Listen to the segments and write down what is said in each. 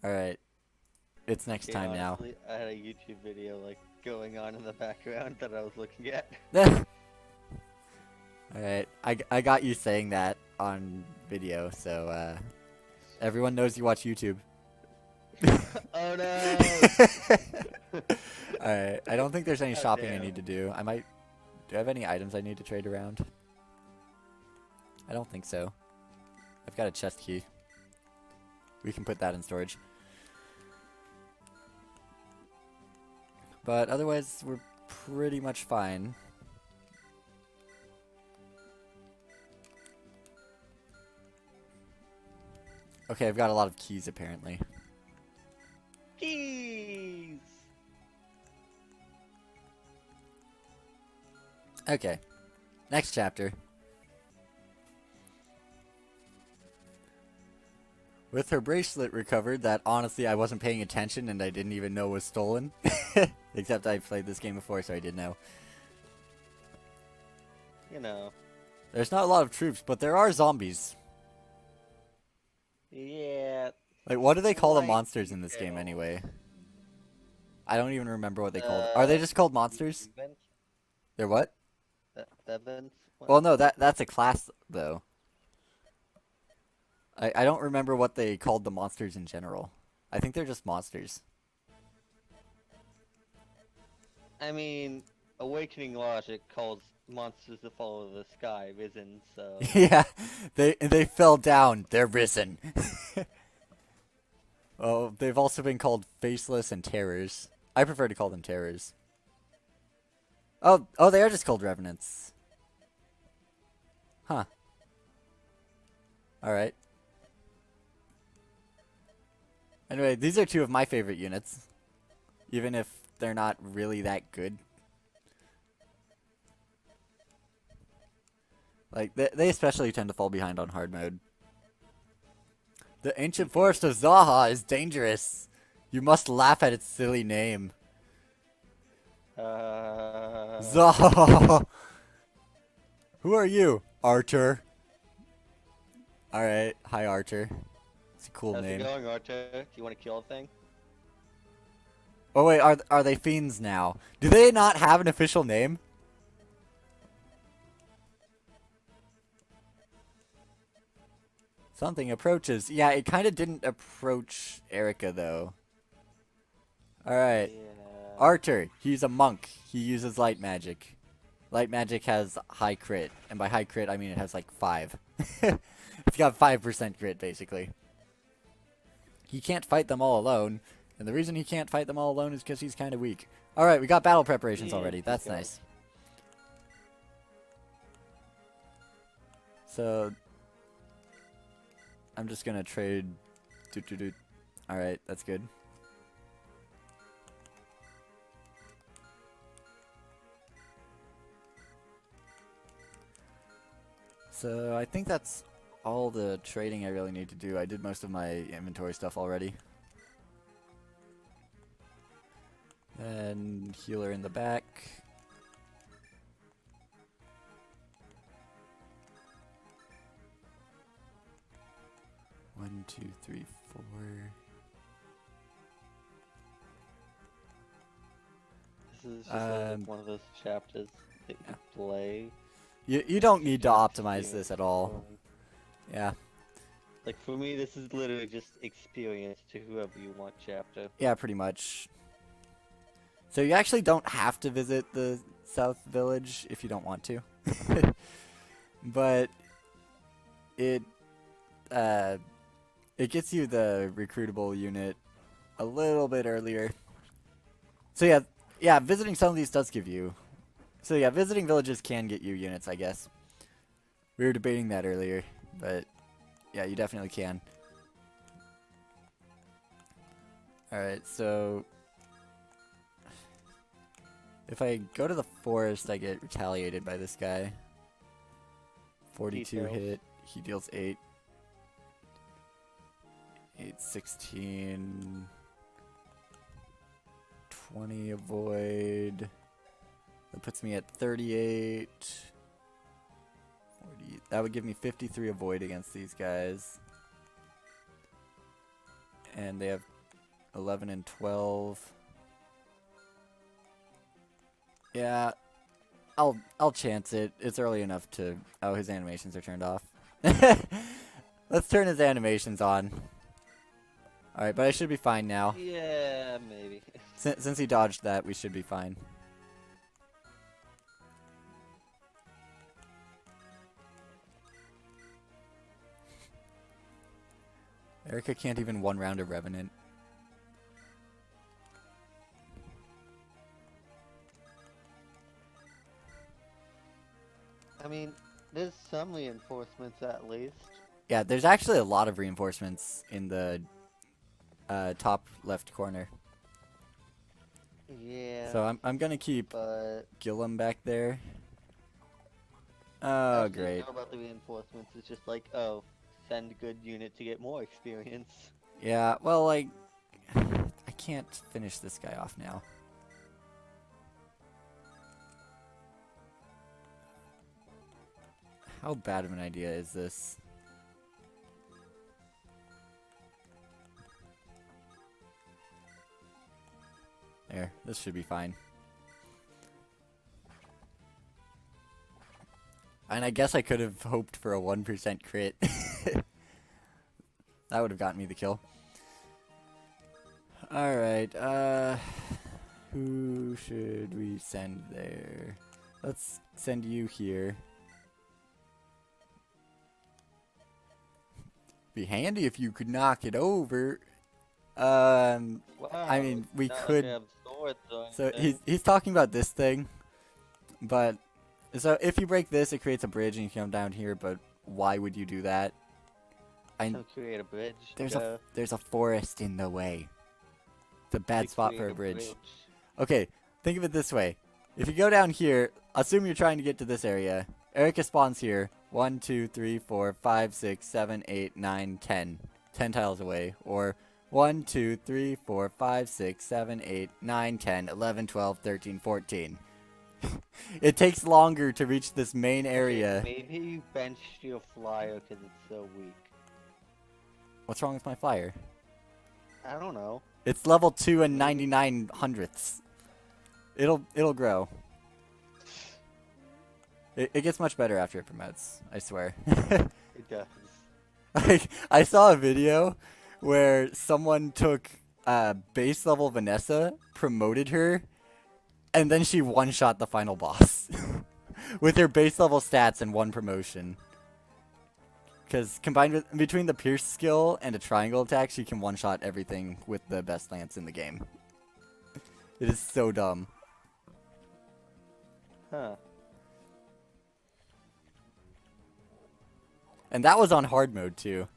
Alright. It's next Yeah, time now. honestly, I had a YouTube video like going on in the background that I was looking at. Alright. I got you saying that on video, so everyone knows you watch YouTube. Oh no! Alright. I don't think there's any Oh shopping I damn. need to do. Do I have any items I need to trade around? I don't think so. I've got a chest key. We can put that in storage. But otherwise, we're pretty much fine. Okay, I've got a lot of keys apparently. Jeez! Okay. Next chapter. With her bracelet recovered, that honestly I wasn't paying attention and I didn't even know was stolen. Except I played this game before, so I did know. You know. There's not a lot of troops, but there are zombies. Yeah. Like, what do they call the Slight monsters in this game detail. anyway? I don't even remember what they called. Are they just called monsters? Vents? They're what? The vents? What? Well, no, that's a class, though. I don't remember what they called the monsters in general. I think they're just monsters. I mean, Awakening Logic calls monsters that follow the sky risen, so... Yeah, they fell down. They're risen. Oh, they've also been called faceless and terrors. I prefer to call them terrors. Oh, they are just called revenants. Huh. Alright. Anyway, these are two of my favorite units. Even if they're not really that good. Like, they especially tend to fall behind on hard mode. The ancient forest of Zaha is dangerous. You must laugh at its silly name. Zaha! Who are you? Archer. Alright, hi Archer. It's a cool How's name. it going, Archer? Do you want to kill a thing? Oh wait, are they fiends now? Do they not have an official name? Something approaches. Yeah, it kind of didn't approach Erica though. Alright. Yeah. Archer, he's a monk. He uses light magic. Light magic has high crit. And by high crit, I mean it has like 5. It's got 5% crit, basically. He can't fight them all alone. And the reason he can't fight them all alone is because he's kind of weak. Alright, we got battle preparations Yeah, already. That's okay. nice. So, I'm just gonna trade... Alright, that's good. So, I think that's all the trading I really need to do. I did most of my inventory stuff already. And healer in the back. One, two, three, four. This is just like one of those chapters that you play. You don't need to get optimize this at all. experience. Yeah. Like for me, this is literally just experience to whoever you want chapter. Yeah, pretty much. So you actually don't have to visit the South Village if you don't want to. But it gets you the recruitable unit a little bit earlier. So yeah, visiting some of these does give you. So yeah, visiting villages can get you units, I guess. We were debating that earlier, but yeah, you definitely can. Alright, so if I go to the forest, I get retaliated by this guy. 42 Details. hit, he deals 8. 8, 16, 20 avoid. That puts me at 38. 40. That would give me 53 avoid against these guys. And they have 11 and 12. Yeah, I'll chance it. It's early enough to... Oh, his animations are turned off. Let's turn his animations on. Alright, but I should be fine now. Yeah, maybe. Since he dodged that, we should be fine. Erica can't even one round a Revenant. I mean, there's some reinforcements at least. Yeah, there's actually a lot of reinforcements in the top left corner. Yeah. So I'm gonna keep Gillum back there. Oh, great. Know about the reinforcements, it's just like, oh, send a good unit to get more experience. Yeah, well, like, I can't finish this guy off now. How bad of an idea is this? There, this should be fine. And I guess I could have hoped for a 1% crit. That would have gotten me the kill. Alright, who should we send there? Let's send you here. Be handy if you could knock it over. Wow, I mean, we not like could. I have swords or So anything. he's talking about this thing, but so if you break this, it creates a bridge and you come down here. But why would you do that? To create a bridge. There's a forest in the way. It's a bad To spot for create a bridge. Okay, think of it this way: if you go down here, assume you're trying to get to this area. Erica spawns here. 1, 2, 3, 4, 5, 6, 7, 8, 9, 10. 10 tiles away. Or 1, 2, 3, 4, 5, 6, 7, 8, 9, 10, 11, 12, 13, 14. It takes longer to reach this main area. Okay, maybe you benched your flyer because it's so weak. What's wrong with my flyer? I don't know. It's level 2 and 99 hundredths. It'll grow. It gets much better after it promotes, I swear. It does. I saw a video where someone took base level Vanessa, promoted her, and then she one-shot the final boss. With her base level stats and 1 promotion. Because combined with between the pierce skill and a triangle attack, she can one-shot everything with the best lance in the game. It is so dumb. Huh. And that was on hard mode too.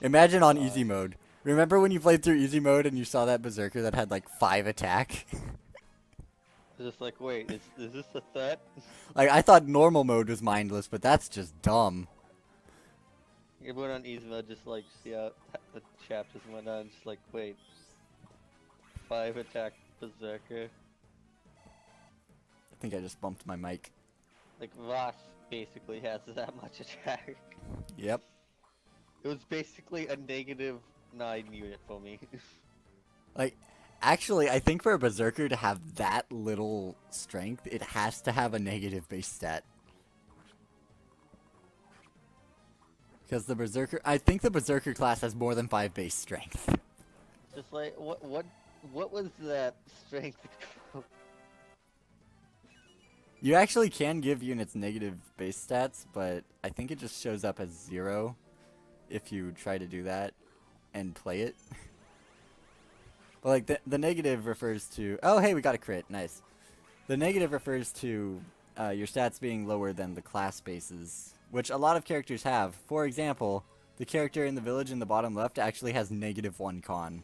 Imagine on easy mode. Remember when you played through easy mode and you saw that berserker that had like 5 attack? Just like, wait, is this a threat? Like, I thought normal mode was mindless, but that's just dumb. Everyone on easy mode just like see how the chapters went on, just like, wait, 5 attack berserker. I think I just bumped my mic. Like Voss basically has that much attack. Yep. It was basically a -9 unit for me. Like, actually, I think for a berserker to have that little strength, it has to have a negative base stat. Because the berserker, I think the berserker class has more than 5 base strength. Just like, what was that strength? You actually can give units negative base stats, but I think it just shows up as 0 if you try to do that and play it. But like the negative refers to, oh hey, we got a crit, nice. The negative refers to your stats being lower than the class bases, which a lot of characters have. For example, the character in the village in the bottom left actually has -1 con,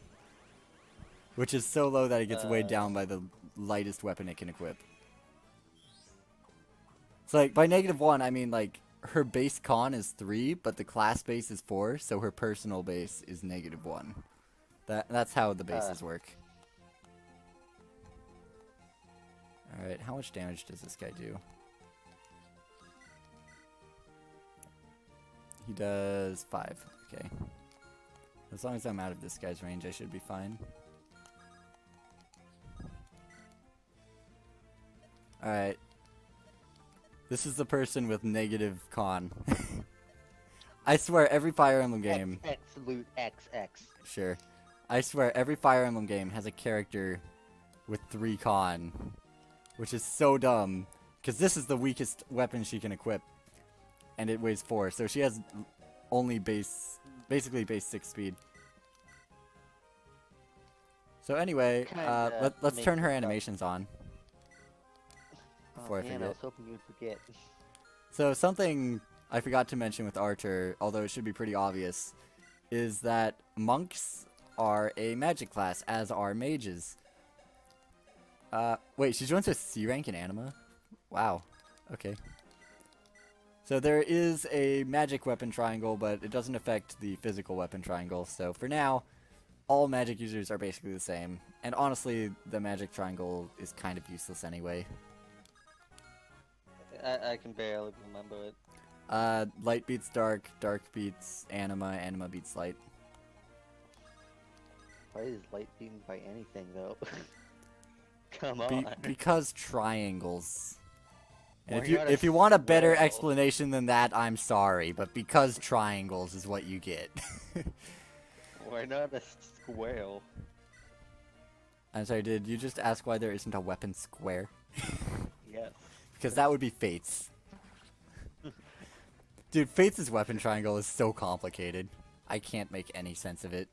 which is so low that it gets weighed down by the lightest weapon it can equip. So like by -1, I mean like her base con is 3, but the class base is 4, so her personal base is -1. That's how the bases work. Alright, how much damage does this guy do? He does 5, okay. As long as I'm out of this guy's range, I should be fine. Alright. This is the person with negative con. I swear every Fire Emblem game... Absolute XX. Sure. I swear every Fire Emblem game has a character with 3 con. Which is so dumb. Because this is the weakest weapon she can equip. And it weighs 4. So she has only basically base 6 speed. So anyway, let's turn her animations on. Before I forget. I was hoping you'd forget. So something I forgot to mention with Archer, although it should be pretty obvious, is that monks are a magic class, as are mages. Wait, she joins with C rank in Anima? Wow. Okay. So there is a magic weapon triangle, but it doesn't affect the physical weapon triangle. So for now, all magic users are basically the same. And honestly, the magic triangle is kind of useless anyway. I can barely remember it. Light beats dark, dark beats anima, anima beats light. Why is light beaten by anything, though? Come on. Because triangles. And We're not if you want a better square. explanation than that, I'm sorry, but because triangles is what you get. We're not a square. I'm sorry, did you just ask why there isn't a weapon square? Yes. Because that would be Fate's. Dude, Fate's weapon triangle is so complicated. I can't make any sense of it.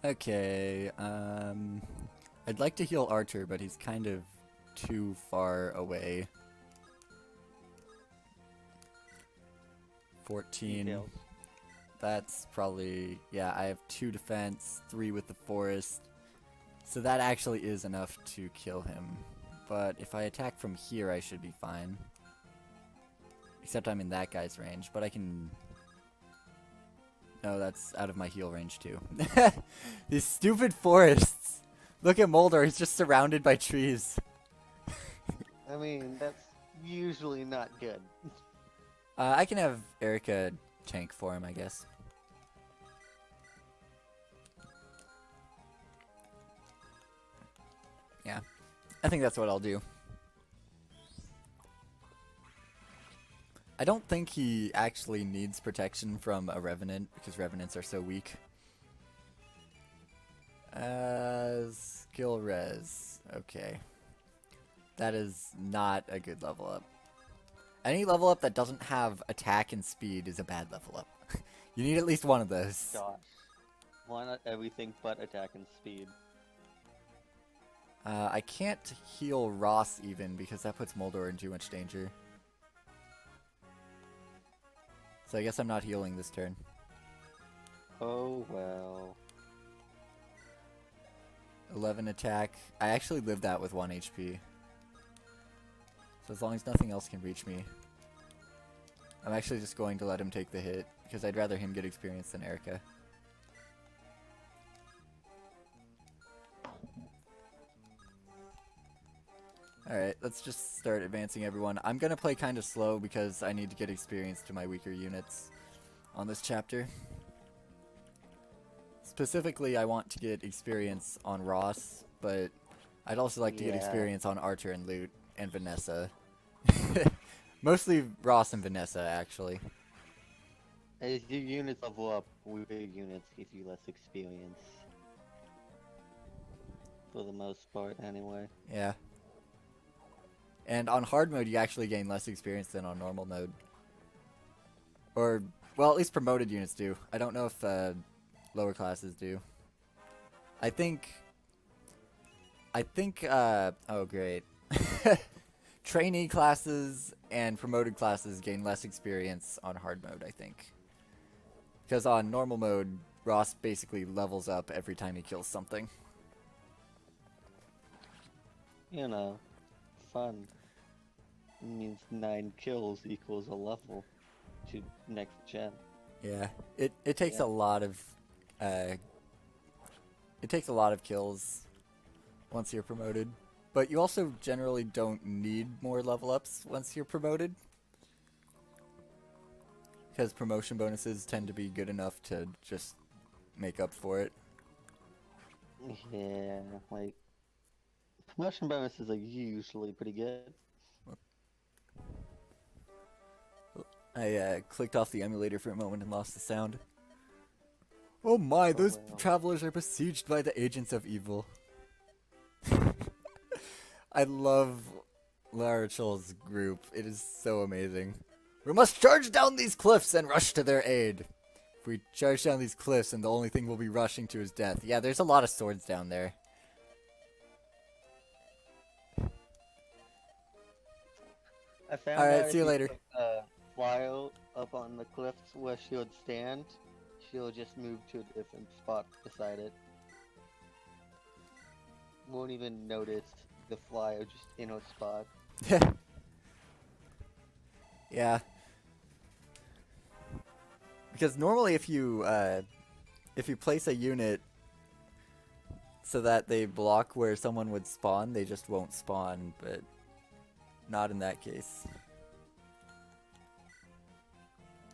Okay, I'd like to heal Archer, but he's kind of too far away. 14. Details. That's probably, yeah, I have 2 defense, 3 with the forest. So that actually is enough to kill him. But if I attack from here, I should be fine. Except I'm in that guy's range, but I can... No, that's out of my heal range too. These stupid forests! Look at Moldor, he's just surrounded by trees. I mean, that's usually not good. I can have Erica tank for him, I guess. Yeah, I think that's what I'll do. I don't think he actually needs protection from a Revenant, because Revenants are so weak. Skill res. Okay. That is not a good level up. Any level up that doesn't have attack and speed is a bad level up. You need at least one of those. Gosh. Why not everything but attack and speed? I can't heal Ross even, because that puts Moldor in too much danger. So I guess I'm not healing this turn. Oh well. 11 attack. I actually lived that with 1 HP. So as long as nothing else can reach me, I'm actually just going to let him take the hit, because I'd rather him get experience than Erica. Alright, let's just start advancing everyone. I'm gonna play kind of slow because I need to get experience to my weaker units on this chapter. Specifically, I want to get experience on Ross, but I'd also like to get experience on Archer and Lute and Vanessa. Mostly Ross and Vanessa, actually. As your units level up, weaker units give you less experience. For the most part, anyway. Yeah. And on hard mode, you actually gain less experience than on normal mode. Or, well, at least promoted units do. I don't know if lower classes do. I think, oh great. Trainee classes and promoted classes gain less experience on hard mode, I think. Because on normal mode, Ross basically levels up every time he kills something. You know, fun. It means 9 kills equals a level to next gen. Yeah, it takes a lot of kills once you're promoted. But you also generally don't need more level ups once you're promoted. Because promotion bonuses tend to be good enough to just make up for it. Yeah, like promotion bonuses are usually pretty good. I clicked off the emulator for a moment and lost the sound. Oh my, those well. travelers are besieged by the agents of evil. I love Larachol's group. It is so amazing. We must charge down these cliffs and rush to their aid. If we charge down these cliffs and the only thing we'll be rushing to is death. Yeah, there's a lot of swords down there. I found Alright, out see you if later. put Flyo up on the cliffs where she would stand, she'll just move to a different spot beside it. Won't even notice the Flyo just in a spot. Yeah. Because normally if you place a unit so that they block where someone would spawn, they just won't spawn, but not in that case.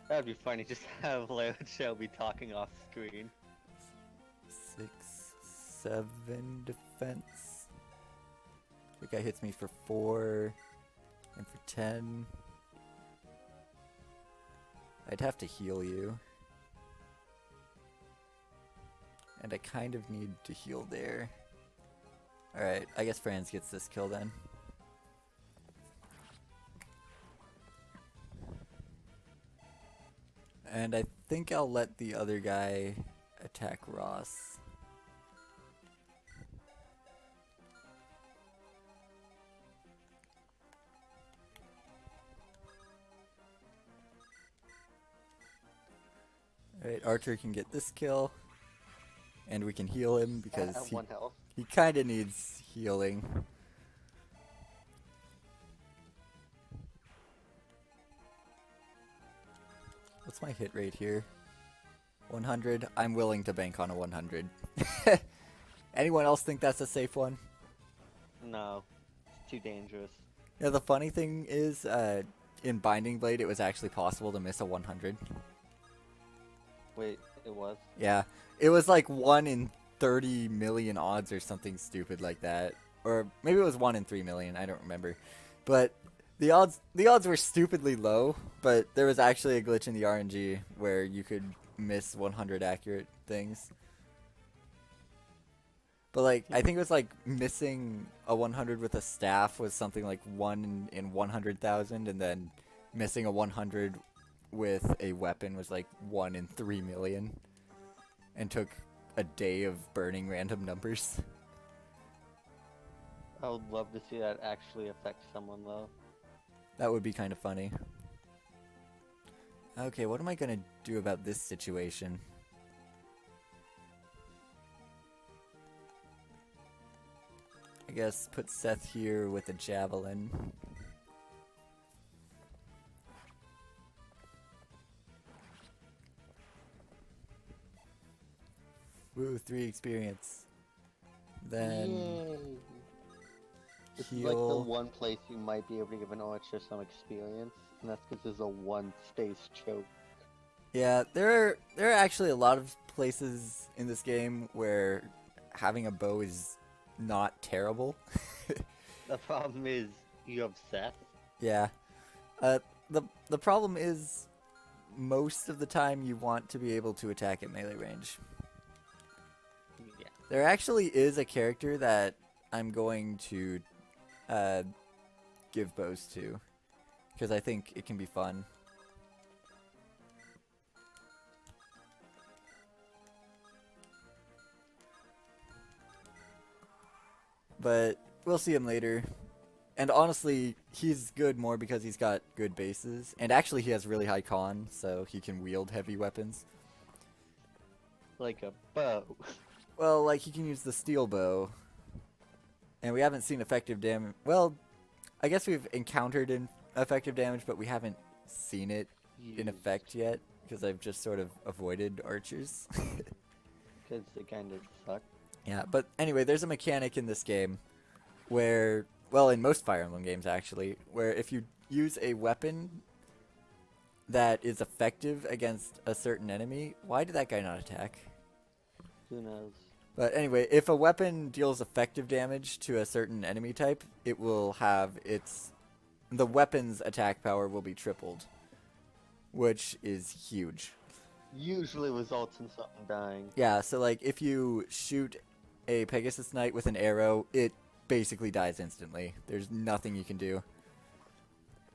That'd be funny, just have Leo Shelby talking off screen. 6, 7 defense. The guy hits me for 4 and for 10. I'd have to heal you. And I kind of need to heal there. Alright, I guess Franz gets this kill then. And I think I'll let the other guy attack Ross. Alright, Archer can get this kill. And we can heal him because At 1 health. he kind of needs healing. What's my hit rate here? 100. I'm willing to bank on a 100. Anyone else think that's a safe one? No, it's too dangerous. Yeah, the funny thing is, in Binding Blade, it was actually possible to miss a 100. Wait, it was? Yeah, it was like 1 in 30 million odds or something stupid like that. Or maybe it was 1 in 3 million, I don't remember. But the odds were stupidly low, but there was actually a glitch in the RNG where you could miss 100 accurate things. But like, I think it was like missing a 100 with a staff was something like 1 in 100,000, and then missing a 100 with a weapon was like 1 in 3 million, and took a day of burning random numbers. I would love to see that actually affect someone though. That would be kind of funny. Okay, what am I gonna do about this situation? I guess put Seth here with a javelin. Woo, 3 experience. Then Yay. This is heal. like the one place you might be able to give an archer some experience, and that's because there's a 1 space choke. Yeah, there are actually a lot of places in this game where having a bow is not terrible. The problem is you have Seth. Yeah. The problem is most of the time you want to be able to attack at melee range. Yeah. There actually is a character that I'm going to give bows to, because I think it can be fun. But we'll see him later. And honestly, he's good more because he's got good bases. And actually he has really high con, so he can wield heavy weapons. Like a bow. Well, like, he can use the steel bow. And we haven't seen effective damage. Well, I guess we've encountered effective damage, but we haven't seen it in effect yet, because I've just sort of avoided archers. Because they kind of suck. Yeah, but anyway, there's a mechanic in this game where, well, in most Fire Emblem games actually, where if you use a weapon that is effective against a certain enemy, why did that guy not attack? Who knows? But anyway, if a weapon deals effective damage to a certain enemy type, it will have the weapon's attack power will be tripled, which is huge. Usually results in something dying. Yeah, so like if you shoot a Pegasus Knight with an arrow, it basically dies instantly. There's nothing you can do.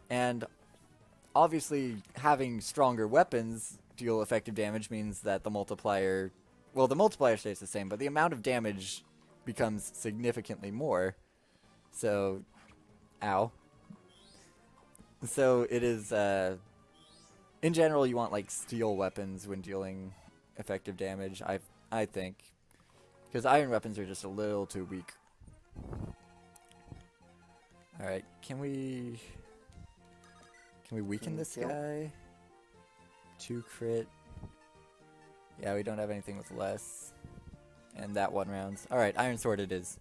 And obviously having stronger weapons deal effective damage means that the multiplier, well, the multiplier stays the same, but the amount of damage becomes significantly more. So, ow. So it is, in general, you want like steel weapons when dealing effective damage, I think. Because iron weapons are just a little too weak. Alright, can we weaken this guy? 2 crit. Yeah, we don't have anything with less. And that 1 rounds. Alright, Iron Sword it is.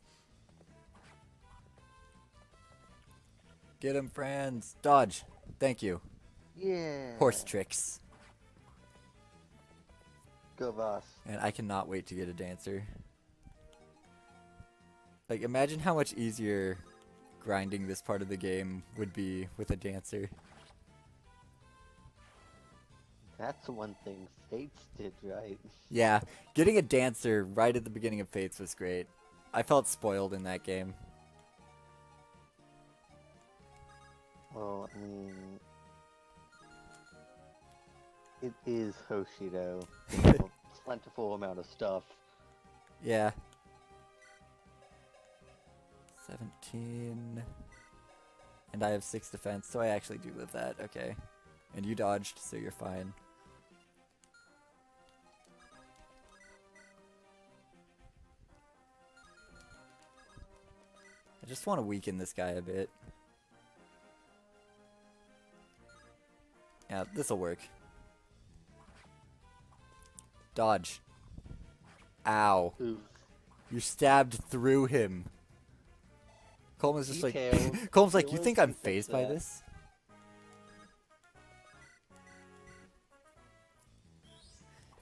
Get him, friends. Dodge. Thank you. Yeah. Horse tricks. Go boss. And I cannot wait to get a dancer. Like, imagine how much easier grinding this part of the game would be with a dancer. That's one thing Fates did right. Yeah, getting a dancer right at the beginning of Fates was great. I felt spoiled in that game. Well, I mean, it is Hoshido. A plentiful amount of stuff. Yeah. 17. And I have 6 defense, so I actually do live that. Okay. And you dodged, so you're fine. I just want to weaken this guy a bit. Yeah, this'll work. Dodge. Ow. Oof. You stabbed through him. Coleman's just Details. like... Coleman's like, you It think was I'm phased by that. this?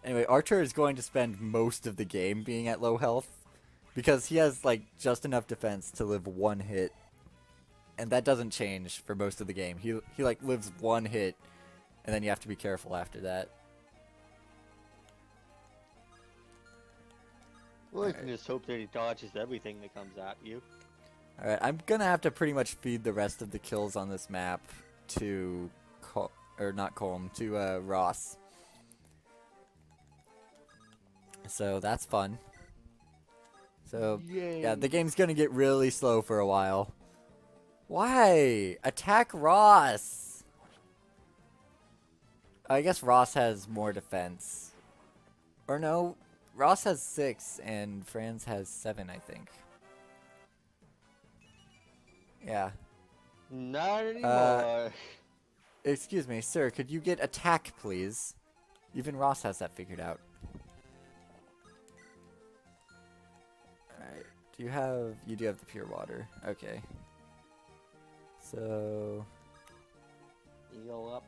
Anyway, Archer is going to spend most of the game being at low health. Because he has, like, just enough defense to live 1 hit. And that doesn't change for most of the game. He like, lives 1 hit. And then you have to be careful after that. Well, you can just hope that he dodges everything that comes at you. Alright, I'm gonna have to pretty much feed the rest of the kills on this map to... to Ross. So that's fun. So, Yay. yeah, the game's gonna get really slow for a while. Why? Attack Ross! I guess Ross has more defense. Or no, Ross has 6 and Franz has 7, I think. Yeah. Not anymore. Excuse me, sir, could you get attack, please? Even Ross has that figured out. Alright, you do have the pure water. Okay. So, Heal up.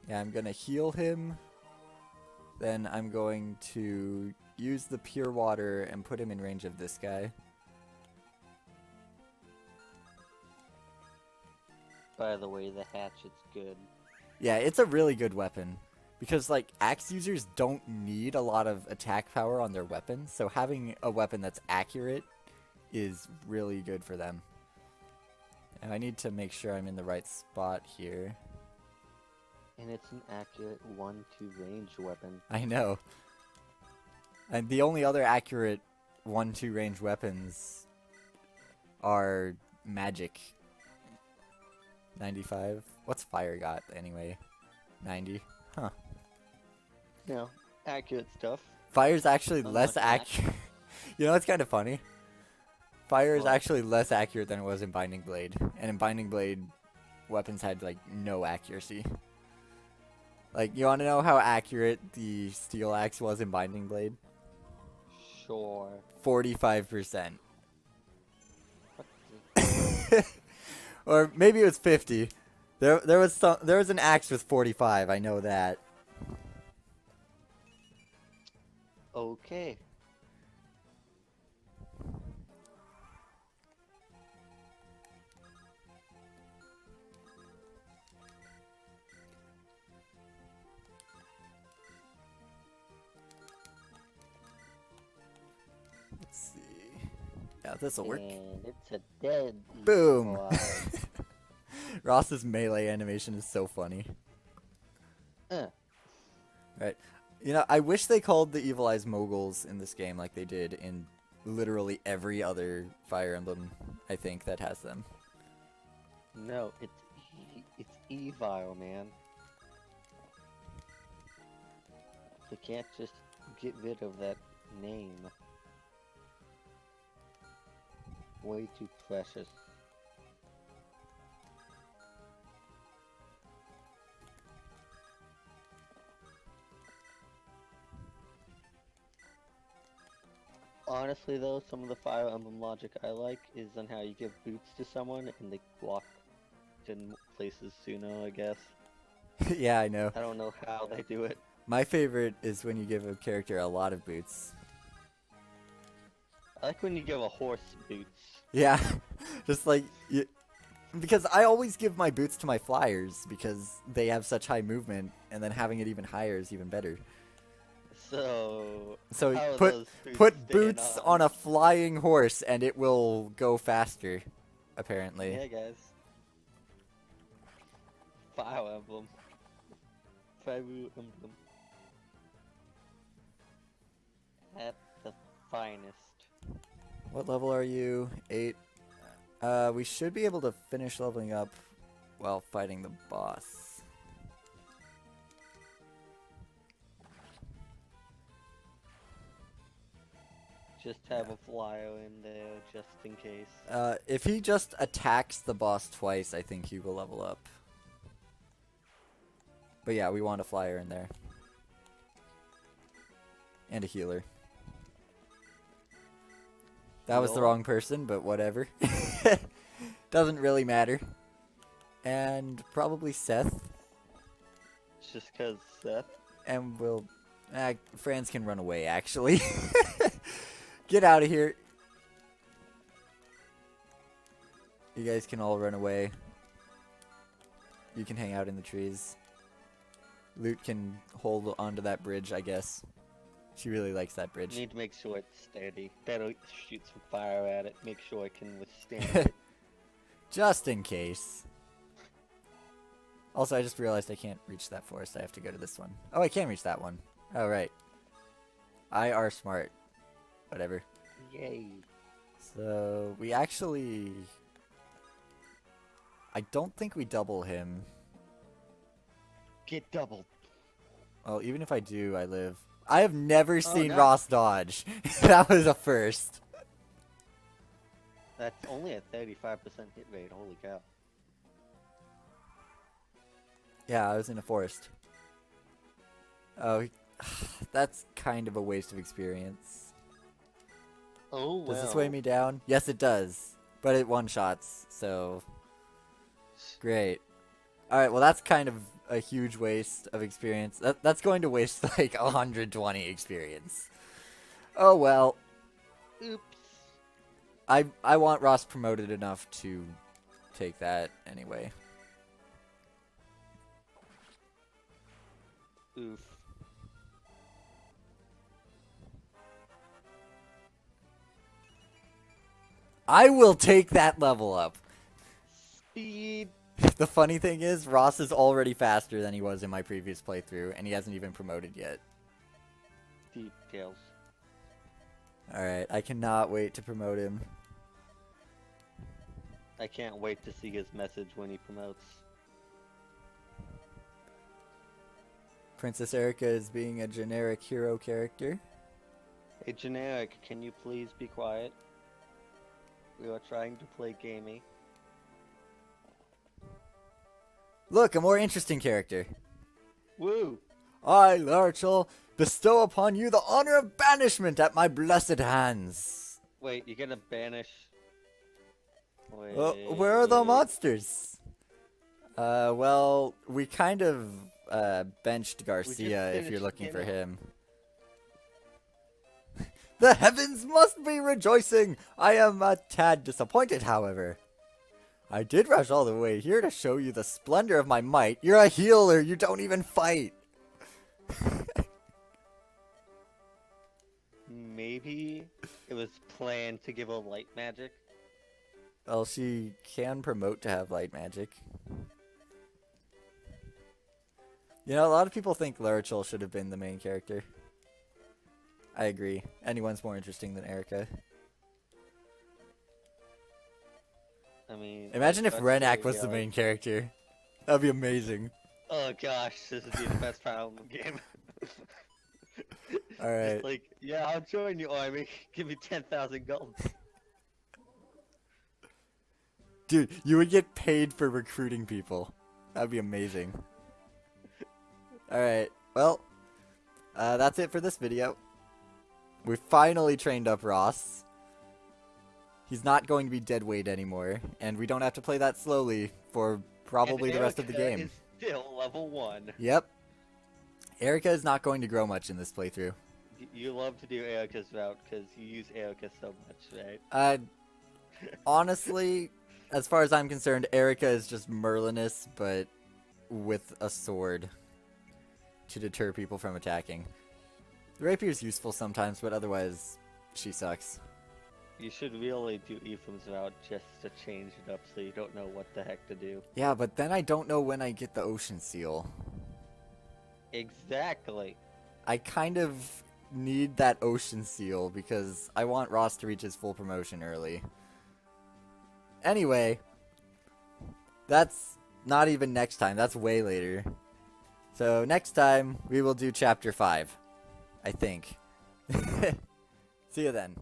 yeah, I'm gonna heal him. Then I'm going to use the pure water and put him in range of this guy. By the way, the hatchet's good. Yeah, it's a really good weapon. Because, like, axe users don't need a lot of attack power on their weapons, so having a weapon that's accurate is really good for them. And I need to make sure I'm in the right spot here. And it's an accurate 1-2 range weapon. I know. And the only other accurate 1-2 range weapons are magic. 95? What's fire got, anyway? 90? Huh. You know, accurate stuff. Fire's actually Unlike less that. accurate. You know, it's kind of funny. Fire is What? actually less accurate than it was in Binding Blade. And in Binding Blade, weapons had, like, no accuracy. Like, you want to know how accurate the Steel Axe was in Binding Blade? Sure. 45%. What the- Or maybe it was 50. There was an axe with 45. I know that. Okay. Let's see. Yeah, this'll work. And it's a dead. Boom. Wow. Ross's melee animation is so funny. Right. You know, I wish they called the Evil Eyes Moguls in this game like they did in literally every other Fire Emblem, I think, that has them. No, it's evil, man. You can't just get rid of that name. Way too precious. Honestly though, some of the Fire Emblem logic I like is on how you give boots to someone and they walk in places sooner, I guess. Yeah, I know. I don't know how they do it. My favorite is when you give a character a lot of boots. I like when you give a horse boots. Yeah, just like because I always give my boots to my flyers because they have such high movement, and then having it even higher is even better. So So how are put those put staying boots on a flying horse, and it will go faster. Apparently. Yeah, guys. Fire Emblem. Fire Emblem. At the finest. What level are you? 8. We should be able to finish leveling up while fighting the boss. Just have a flyer in there, just in case. If he just attacks the boss twice, I think he will level up. But yeah, we want a flyer in there. And a healer. That was the No. wrong person, but whatever. Doesn't really matter. And probably Seth. It's just cause Seth. And we'll... Franz can run away, actually. Get out of here. You guys can all run away. You can hang out in the trees. Loot can hold onto that bridge, I guess. She really likes that bridge. Need to make sure it's steady. Better shoot some fire at it. Make sure it can withstand it. Just in case. Also, I just realized I can't reach that forest. I have to go to this one. Oh, I can reach that one. Oh, right. I are smart. Whatever. Yay. So, we actually... I don't think we double him. Get doubled. Well, even if I do, I live. I have never seen no. Ross dodge. That was a first. That's only a 35% hit rate. Holy cow. Yeah, I was in a forest. Oh, that's kind of a waste of experience. Oh, well. Does this weigh me down? Yes, it does. But it one-shots, so... Great. Alright, well that's kind of a huge waste of experience. That's going to waste like 120 experience. Oh well. Oops. I want Ross promoted enough to take that anyway. Oof. I will take that level up. Speed. The funny thing is, Ross is already faster than he was in my previous playthrough, and he hasn't even promoted yet. Details. Alright, I cannot wait to promote him. I can't wait to see his message when he promotes. Princess Erica is being a generic hero character. Hey, generic, can you please be quiet? We are trying to play gamey. Look, a more interesting character. Woo! I, Larchel, bestow upon you the honor of banishment at my blessed hands. Wait, you're gonna banish? Wait. Where are the monsters? Well, we kind of benched Garcia if you're finished looking for him. him. The heavens must be rejoicing! I am a tad disappointed, however. I did rush all the way here to show you the splendor of my might. You're a healer, you don't even fight! Maybe it was planned to give a light magic. Well, she can promote to have light magic. You know, a lot of people think Lurachel should have been the main character. I agree. Anyone's more interesting than Erica. I mean, Imagine if that's Renak really was the hard. main character. That'd be amazing. Oh gosh, this would be the best Fire Emblem game. Alright. Just like, yeah, I'll join you, army. Give me 10,000 gold. Dude, you would get paid for recruiting people. That'd be amazing. Alright, well, that's it for this video. We finally trained up Ross. He's not going to be dead weight anymore, and we don't have to play that slowly for probably And the rest of the Erica game. is still level 1. Yep. Erica is not going to grow much in this playthrough. You love to do Erica's route because you use Erica so much, right? Honestly, as far as I'm concerned, Erica is just Merlinus, but with a sword to deter people from attacking. The rapier is useful sometimes, but otherwise, she sucks. You should really do Ephraim's route just to change it up so you don't know what the heck to do. Yeah, but then I don't know when I get the ocean seal. Exactly. I kind of need that ocean seal because I want Ross to reach his full promotion early. Anyway, that's not even next time. That's way later. So next time, we will do Chapter 5. I think. See you then.